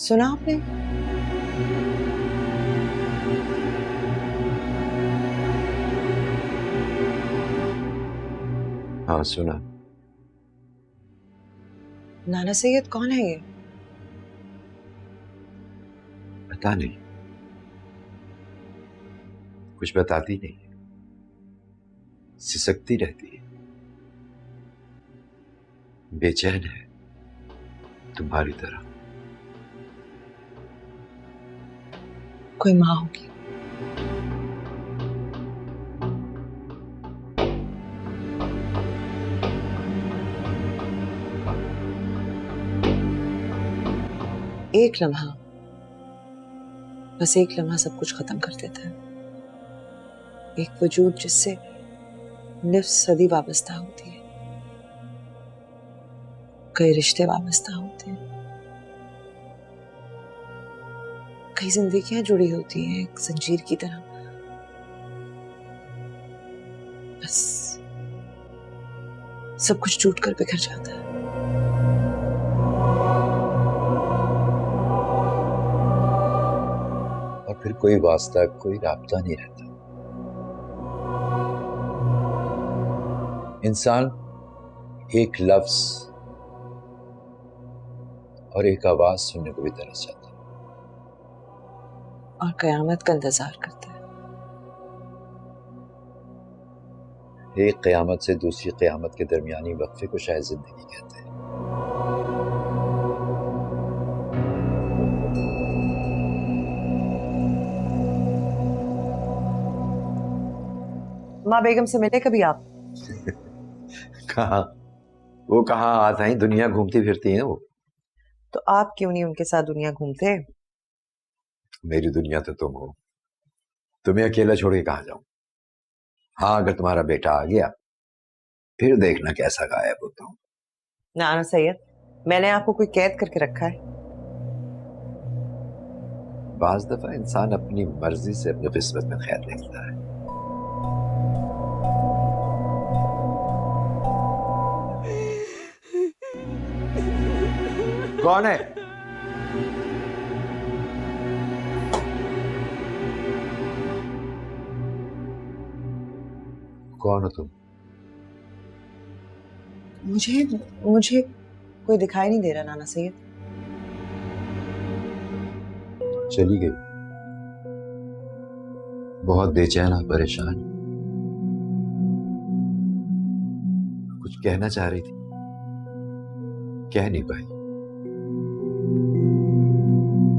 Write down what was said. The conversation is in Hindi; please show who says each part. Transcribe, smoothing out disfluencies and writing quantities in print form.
Speaker 1: सुना आपने?
Speaker 2: हाँ सुना।
Speaker 1: नाना सैयद कौन है ये?
Speaker 2: पता नहीं, कुछ बताती नहीं, सिसकती रहती है, बेचैन है तुम्हारी तरह।
Speaker 1: कोई माँ होगी। एक लम्हा, बस एक लम्हा सब कुछ खत्म कर देता है। एक वजूद जिससे निफ्स सदी वाबस्ता होती है, कई रिश्ते वाबस्ता होते हैं, कई जिंदगियां जुड़ी होती हैं एक जंजीर की तरह। बस सब कुछ टूट कर बिखर जाता है।
Speaker 2: और फिर कोई वास्ता, कोई राब्ता नहीं रहता। इंसान एक लफ्ज और एक आवाज सुनने को भी तरस जाता है।
Speaker 1: और कयामत का इंतजार करता है।
Speaker 2: एक क़यामत से दूसरी क़यामत के दरमियानी वक्फे को शायद जिंदगी कहते हैं।
Speaker 1: माँ बेगम से मिले कभी आप?
Speaker 2: कहाँ? वो कहाँ आता है, दुनिया घूमती फिरती है वो।
Speaker 1: तो आप क्यों नहीं उनके साथ दुनिया घूमते?
Speaker 2: मेरी दुनिया तो तुम हो, तुम्हें अकेला छोड़ के कहाँ जाऊं। हाँ, अगर तुम्हारा बेटा आ गया फिर देखना कैसा गायब होता हूं।
Speaker 1: नाना सैयद, मैंने आपको कोई कैद करके रखा है?
Speaker 2: बाज दफा इंसान अपनी मर्जी से अपनी किस्मत में खैर लिखता है। कौन है? कौन हो तुम?
Speaker 1: मुझे मुझे कोई दिखाई नहीं दे रहा नाना सैयद।
Speaker 2: चली गई। बहुत बेचैन और परेशान, कुछ कहना चाह रही थी, कह नहीं पाई।